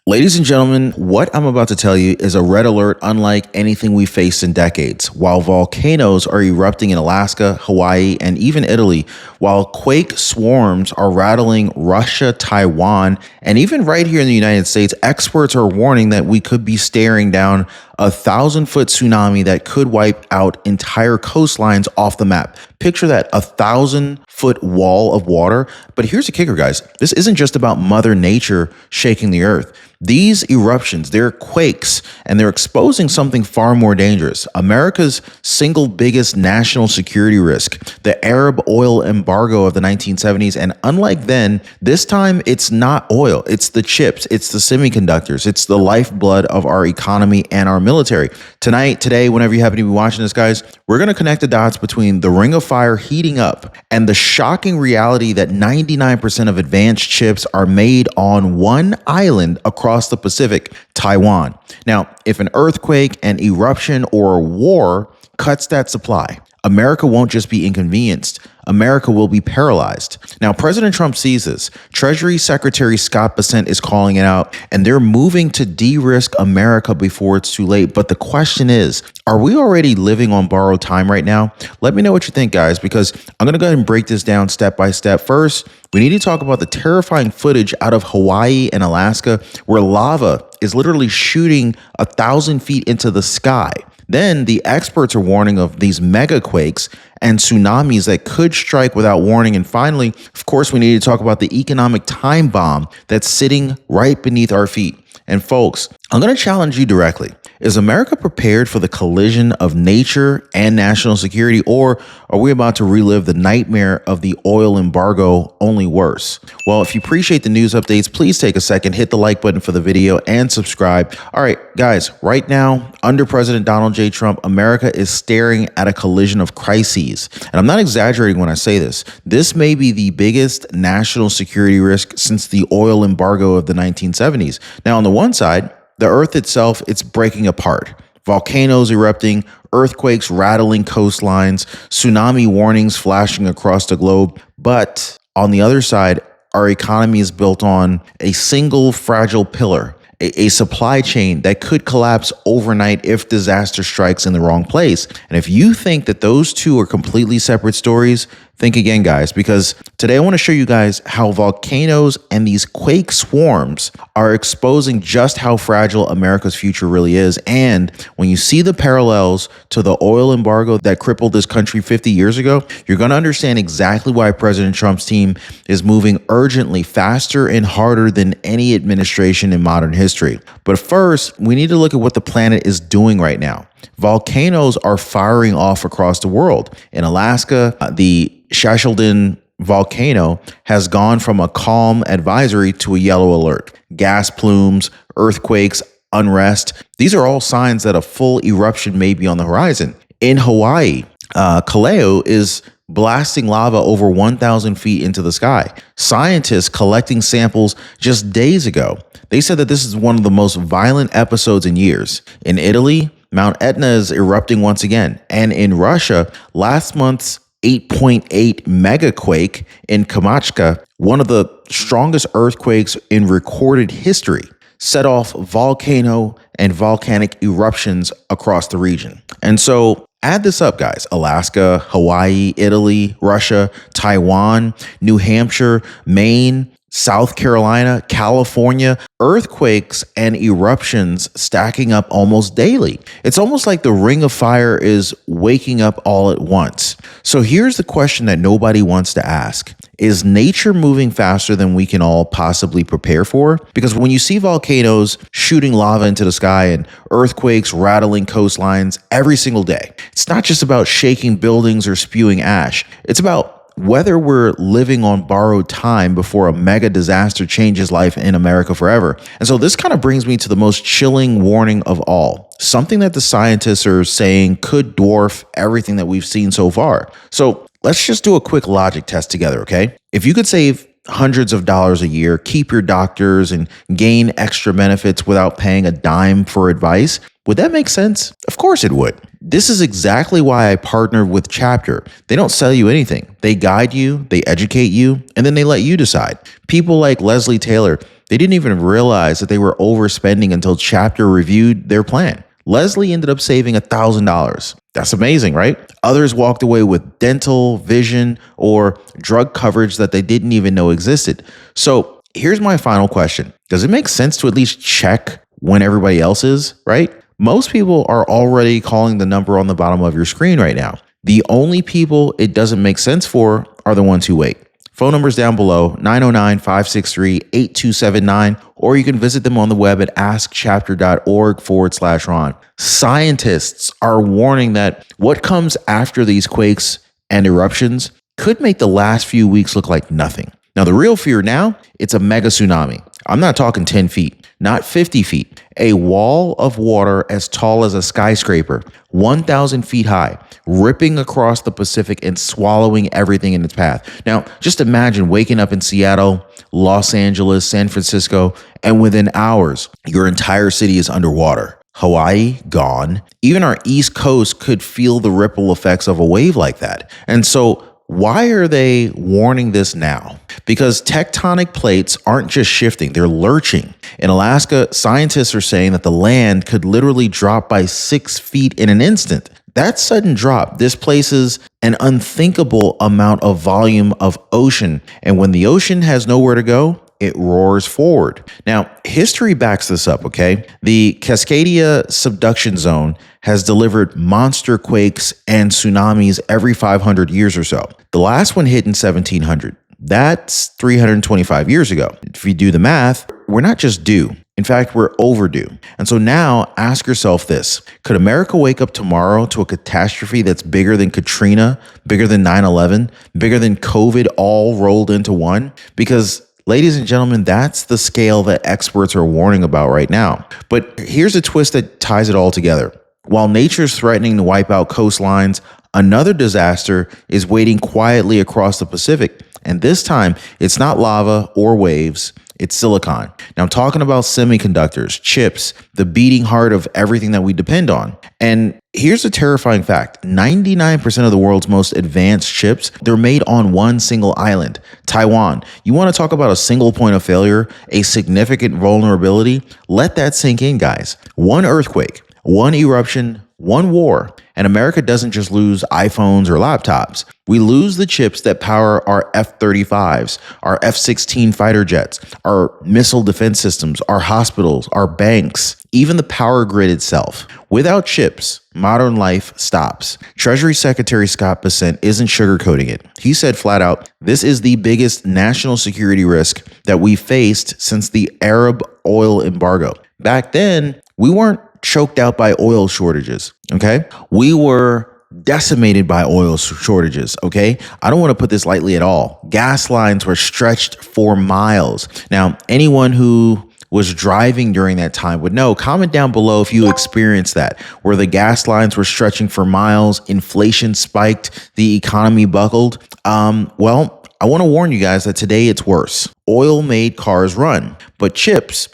Ladies and gentlemen, what I'm about to tell you is a red alert unlike anything we faced in decades. While volcanoes are erupting in Alaska, Hawaii, and even Italy, while quake swarms are rattling Russia, Taiwan, and even right here in the United States, experts are warning that we could be staring down a 1,000-foot tsunami that could wipe out entire coastlines off the map. Picture that, 1,000-foot wall of water. But here's the kicker, guys. This isn't just about Mother Nature shaking the earth. These eruptions, they're quakes, and they're exposing something far more dangerous. America's single biggest national security risk, the Arab oil embargo of the 1970s. And unlike then, this time it's not oil, it's the chips, it's the semiconductors, it's the lifeblood of our economy and our military. Today, whenever you happen to be watching this, guys, we're going to connect the dots between the ring of fire heating up and the shocking reality that 99% of advanced chips are made on one island across the Pacific, Taiwan. Now, if an earthquake, an eruption, or a war cuts that supply, America won't just be inconvenienced. America will be paralyzed. Now, President Trump sees this. Treasury Secretary Scott Bessent is calling it out, and they're moving to de-risk America before it's too late. But the question is, are we already living on borrowed time right now? Let me know what you think, guys, because I'm going to go ahead and break this down step by step. First, we need to talk about the terrifying footage out of Hawaii and Alaska where lava is literally shooting 1,000 feet into the sky. Then the experts are warning of these mega quakes and tsunamis that could strike without warning. And finally, of course, we need to talk about the economic time bomb that's sitting right beneath our feet. And folks, I'm going to challenge you directly. Is America prepared for the collision of nature and national security, or are we about to relive the nightmare of the oil embargo, only worse? Well, if you appreciate the news updates, please take a second, hit the like button for the video and subscribe. All right, guys, right now, under President Donald J. Trump, America is staring at a collision of crises. And I'm not exaggerating when I say this. This may be the biggest national security risk since the oil embargo of the 1970s. Now, on the one side, the earth itself, it's breaking apart. Volcanoes erupting, earthquakes rattling coastlines, tsunami warnings flashing across the globe. But on the other side, our economy is built on a single fragile pillar, a supply chain that could collapse overnight if disaster strikes in the wrong place. And if you think that those two are completely separate stories, think again, guys, because today I want to show you guys how volcanoes and these quake swarms are exposing just how fragile America's future really is. And when you see the parallels to the oil embargo that crippled this country 50 years ago, you're going to understand exactly why President Trump's team is moving urgently, faster and harder than any administration in modern history. But first, we need to look at what the planet is doing right now. Volcanoes are firing off across the world. In Alaska, the Shipbuilding volcano has gone from a calm advisory to a yellow alert. Gas plumes, earthquakes, unrest. These are all signs that a full eruption may be on the horizon. In Hawaii, Kaleo is blasting lava over 1,000 feet into the sky. Scientists collecting samples just days ago, they said that this is one of the most violent episodes in years. In Italy, Mount Etna is erupting once again. And in Russia, last month's 8.8 megaquake in Kamchatka, one of the strongest earthquakes in recorded history, set off volcano and volcanic eruptions across the region. And so add this up, guys. Alaska, Hawaii, Italy, Russia, Taiwan, New Hampshire, Maine, South Carolina, California, earthquakes and eruptions stacking up almost daily. It's almost like the ring of fire is waking up all at once. So here's the question that nobody wants to ask. Is nature moving faster than we can all possibly prepare for? Because when you see volcanoes shooting lava into the sky and earthquakes rattling coastlines every single day, it's not just about shaking buildings or spewing ash. It's about whether we're living on borrowed time before a mega disaster changes life in America forever. And so this kind of brings me to the most chilling warning of all, something that the scientists are saying could dwarf everything that we've seen so far. So let's just do a quick logic test together, okay? If you could save hundreds of dollars a year, keep your doctors, and gain extra benefits without paying a dime for advice, Would that make sense? Of course it would. This is exactly why I partnered with Chapter. They don't sell you anything. They guide you, they educate you, and then they let you decide. People like Leslie Taylor, they didn't even realize that they were overspending until Chapter reviewed their plan. Leslie ended up saving $1,000. That's amazing, right? Others walked away with dental, vision, or drug coverage that they didn't even know existed. So here's my final question. Does it make sense to at least check when everybody else is, right? Most people are already calling the number on the bottom of your screen right now. The only people it doesn't make sense for are the ones who wait. Phone numbers down below, 909-563-8279, or you can visit them on the web at askchapter.org/Ron. Scientists are warning that what comes after these quakes and eruptions could make the last few weeks look like nothing. Now, the real fear now, it's a mega-tsunami. I'm not talking 10 feet, not 50 feet. A wall of water as tall as a skyscraper, 1,000 feet high, ripping across the Pacific and swallowing everything in its path. Now, just imagine waking up in Seattle, Los Angeles, San Francisco, and within hours, your entire city is underwater. Hawaii, gone. Even our East Coast could feel the ripple effects of a wave like that. And so, why are they warning this now? Because tectonic plates aren't just shifting, they're lurching. In Alaska, scientists are saying that the land could literally drop by 6 feet in an instant. That sudden drop displaces an unthinkable amount of volume of ocean. And when the ocean has nowhere to go, it roars forward. Now, history backs this up, okay? The Cascadia subduction zone has delivered monster quakes and tsunamis every 500 years or so. The last one hit in 1700. That's 325 years ago. If you do the math, we're not just due. In fact, we're overdue. And so now ask yourself this. Could America wake up tomorrow to a catastrophe that's bigger than Katrina, bigger than 9/11, bigger than COVID all rolled into one? Because ladies and gentlemen, that's the scale that experts are warning about right now. But here's a twist that ties it all together. While nature's threatening to wipe out coastlines, another disaster is waiting quietly across the Pacific. And this time, it's not lava or waves, it's silicon. Now, I'm talking about semiconductors, chips, the beating heart of everything that we depend on. And here's a terrifying fact. 99% of the world's most advanced chips, they're made on one single island, Taiwan. You want to talk about a single point of failure, a significant vulnerability? Let that sink in, guys. One earthquake, one eruption, one war, and America doesn't just lose iPhones or laptops. We lose the chips that power our F-35s, our F-16 fighter jets, our missile defense systems, our hospitals, our banks, even the power grid itself. Without chips, modern life stops. Treasury Secretary Scott Bessent isn't sugarcoating it. He said flat out, this is the biggest national security risk that we faced since the Arab oil embargo. Back then, we weren't choked out by oil shortages, okay? We were decimated by oil shortages, okay? I don't want to put this lightly at all. Gas lines were stretched for miles. Now, anyone who was driving during that time would know. Comment down below if you experienced that, where the gas lines were stretching for miles, inflation spiked, the economy buckled. Well, I want to warn you guys that today it's worse. Oil made cars run, but chips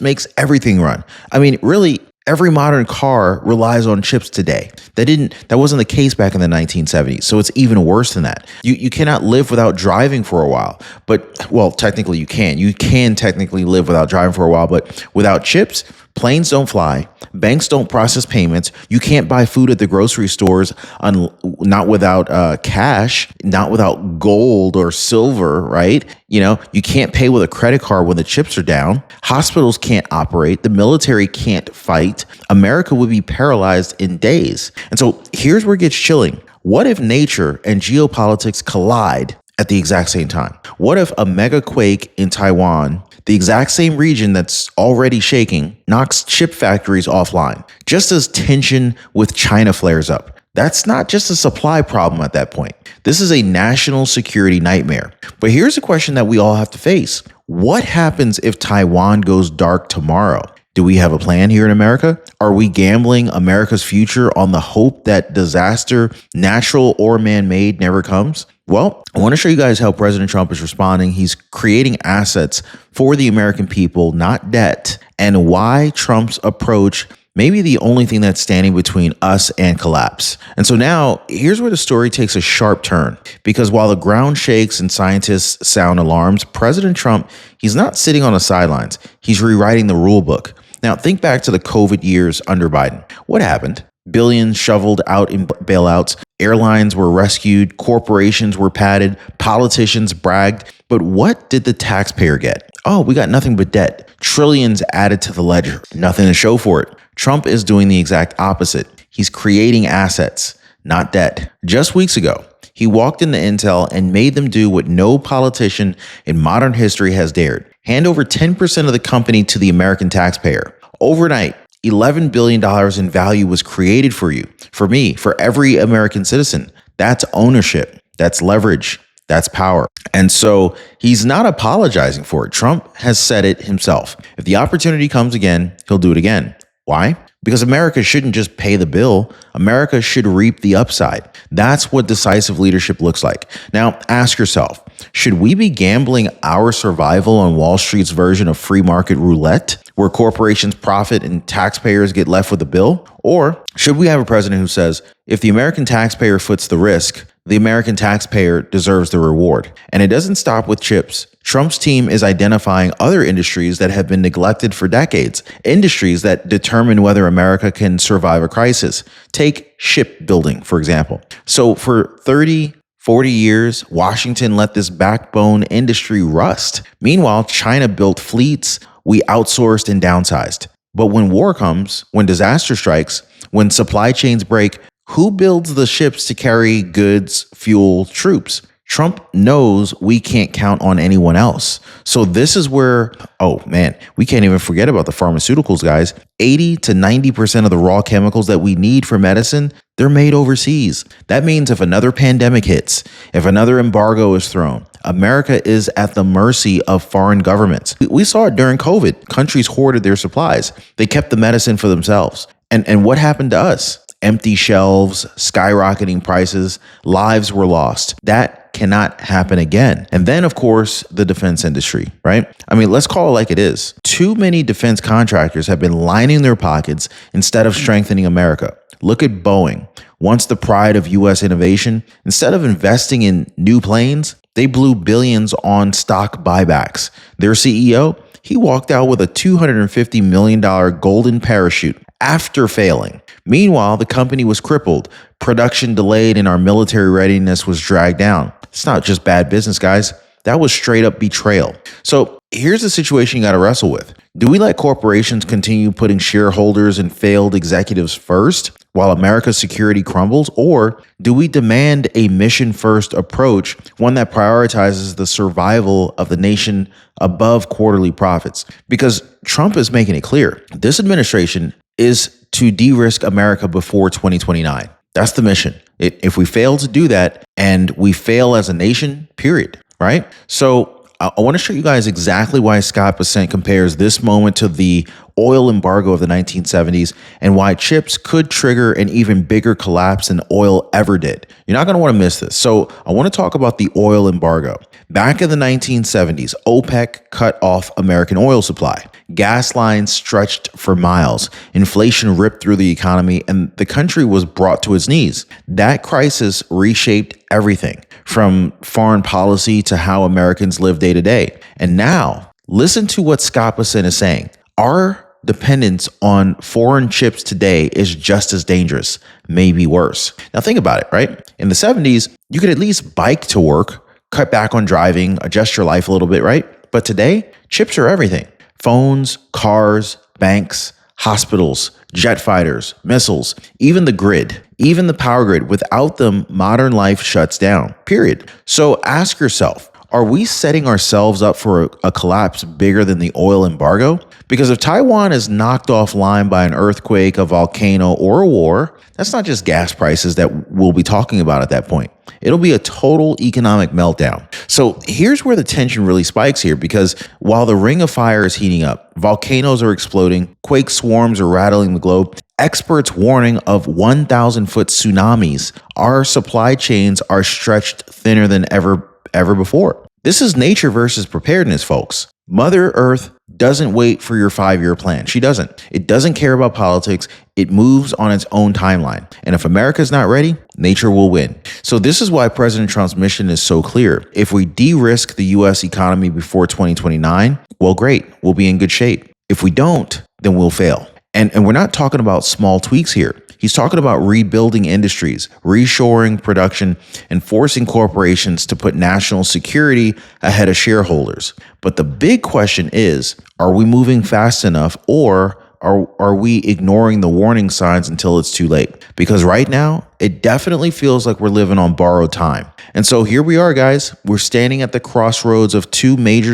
makes everything run. I mean, really, every modern car relies on chips today. That wasn't the case back in the 1970s. So it's even worse than that. You cannot live without driving for a while. But, well, technically you can. You can technically live without driving for a while, but without chips, planes don't fly, banks don't process payments, you can't buy food at the grocery stores not without cash, not without gold or silver, right? You know, you can't pay with a credit card when the chips are down. Hospitals can't operate. The military can't fight. America would be paralyzed in days. And so here's where it gets chilling. What if nature and geopolitics collide at the exact same time? What if a mega quake in Taiwan, the exact same region that's already shaking, knocks chip factories offline, just as tension with China flares up? That's not just a supply problem at that point. This is a national security nightmare. But here's a question that we all have to face. What happens if Taiwan goes dark tomorrow? Do we have a plan here in America? Are we gambling America's future on the hope that disaster, natural or man-made, never comes? Well, I want to show you guys how President Trump is responding. He's creating assets for the American people, not debt, and why Trump's approach maybe the only thing that's standing between us and collapse. And so now, here's where the story takes a sharp turn. Because while the ground shakes and scientists sound alarms, President Trump, he's not sitting on the sidelines. He's rewriting the rule book. Now, think back to the COVID years under Biden. What happened? Billions shoveled out in bailouts, airlines were rescued, corporations were padded, politicians bragged. But what did the taxpayer get? Oh, we got nothing but debt. Trillions added to the ledger. Nothing to show for it. Trump is doing the exact opposite. He's creating assets, not debt. Just weeks ago, he walked into Intel and made them do what no politician in modern history has dared. Hand over 10% of the company to the American taxpayer. Overnight, $11 billion in value was created for you, for me, for every American citizen. That's ownership. That's leverage. That's power. And so he's not apologizing for it. Trump has said it himself. If the opportunity comes again, he'll do it again. Why? Because America shouldn't just pay the bill. America should reap the upside. That's what decisive leadership looks like. Now, ask yourself, should we be gambling our survival on Wall Street's version of free market roulette, where corporations profit and taxpayers get left with the bill? Or should we have a president who says, if the American taxpayer foots the risk, the American taxpayer deserves the reward? And it doesn't stop with chips. Trump's team is identifying other industries that have been neglected for decades, industries that determine whether America can survive a crisis. Take shipbuilding, for example. So for 30, 40 years, Washington let this backbone industry rust. Meanwhile, China built fleets, we outsourced and downsized. But when war comes, when disaster strikes, when supply chains break, who builds the ships to carry goods, fuel, troops? Trump knows we can't count on anyone else. So this is where, oh man, we can't even forget about the pharmaceuticals, guys. 80 to 90% of the raw chemicals that we need for medicine, they're made overseas. That means if another pandemic hits, if another embargo is thrown, America is at the mercy of foreign governments. We saw it during COVID. Countries hoarded their supplies. They kept the medicine for themselves. And what happened to us? Empty shelves, skyrocketing prices, lives were lost. That cannot happen again. And then, of course, the defense industry, right? I mean, let's call it like it is. Too many defense contractors have been lining their pockets instead of strengthening America. Look at Boeing. Once the pride of U.S. innovation, instead of investing in new planes, they blew billions on stock buybacks. Their CEO, he walked out with a $250 million golden parachute after failing. Meanwhile, the company was crippled, production delayed, and our military readiness was dragged down. It's not just bad business, guys. That was straight up betrayal. So here's the situation you got to wrestle with. Do we let corporations continue putting shareholders and failed executives first while America's security crumbles? Or do we demand a mission-first approach, one that prioritizes the survival of the nation above quarterly profits? Because Trump is making it clear. This administration is to de-risk America before 2029. That's the mission. If we fail to do that and we fail as a nation, period, right? So I want to show you guys exactly why Scott Bessent compares this moment to the oil embargo of the 1970s and why chips could trigger an even bigger collapse than oil ever did. You're not going to want to miss this. So I want to talk about the oil embargo. Back in the 1970s, OPEC cut off American oil supply. Gas lines stretched for miles. Inflation ripped through the economy and the country was brought to its knees. That crisis reshaped everything from foreign policy to how Americans live day to day. And now, listen to what Scott Bessent is saying. Our dependence on foreign chips today is just as dangerous, maybe worse. Now think about it, right? In the 70s, you could at least bike to work, cut back on driving, adjust your life a little bit, right? But today, chips are everything. Phones, cars, banks, hospitals, jet fighters, missiles, even the grid, even the power grid. Without them, modern life shuts down, period. So ask yourself, are we setting ourselves up for a collapse bigger than the oil embargo? Because if Taiwan is knocked offline by an earthquake, a volcano, or a war, that's not just gas prices that we'll be talking about at that point. It'll be a total economic meltdown. So here's where the tension really spikes here, because while the ring of fire is heating up, volcanoes are exploding, quake swarms are rattling the globe, experts warning of 1,000-foot tsunamis, our supply chains are stretched thinner than ever before. This is nature versus preparedness, folks. Mother Earth doesn't wait for your 5-year plan. She doesn't. It doesn't care about politics. It moves on its own timeline. And if America's not ready, nature will win. So this is why President Trump's mission is so clear. If we de-risk the US economy before 2029, well, great, we'll be in good shape. If we don't, then we'll fail. And we're not talking about small tweaks here. He's talking about rebuilding industries, reshoring production, and forcing corporations to put national security ahead of shareholders. But the big question is, are we moving fast enough, or are we ignoring the warning signs until it's too late? Because right now, it definitely feels like we're living on borrowed time. And so here we are, guys. We're standing at the crossroads of two major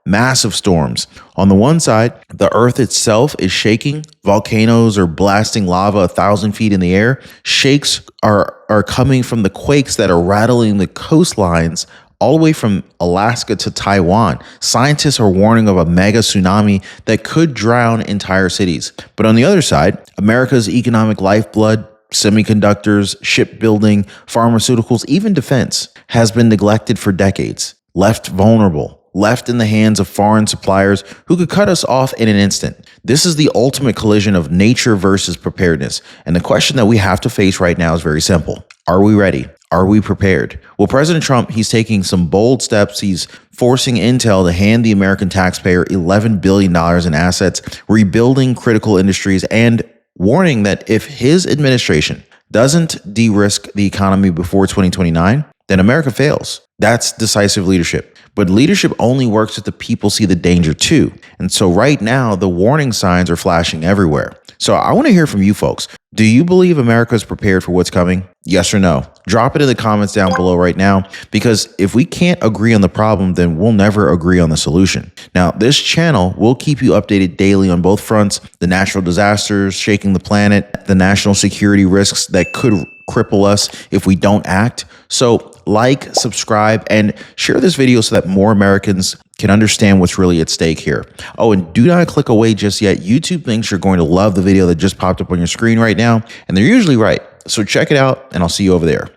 massive storms. On the one side, the earth itself is shaking. Volcanoes are blasting lava 1,000 feet in the air. Shakes are coming from the quakes that are rattling the coastlines all the way from Alaska to Taiwan. Scientists are warning of a mega-tsunami that could drown entire cities. But on the other side, America's economic lifeblood, semiconductors, shipbuilding, pharmaceuticals, even defense, has been neglected for decades, left vulnerable, left in the hands of foreign suppliers who could cut us off in an instant. This is the ultimate collision of nature versus preparedness. And the question that we have to face right now is very simple. Are we ready? Are we prepared? Well, President Trump, he's taking some bold steps. He's forcing Intel to hand the American taxpayer $11 billion in assets, rebuilding critical industries, and warning that if his administration doesn't de-risk the economy before 2029, then America fails. That's decisive leadership. But leadership only works if the people see the danger too. And so right now, the warning signs are flashing everywhere. So I want to hear from you folks. Do you believe America is prepared for what's coming? Yes or no? Drop it in the comments down below right now, because if we can't agree on the problem, then we'll never agree on the solution. Now, this channel will keep you updated daily on both fronts: the natural disasters shaking the planet, the national security risks that could cripple us if we don't act. So like, subscribe, and share this video so that more Americans can understand what's really at stake here. Oh, and do not click away just yet. YouTube thinks you're going to love the video that just popped up on your screen right now, and they're usually right. So check it out, and I'll see you over there.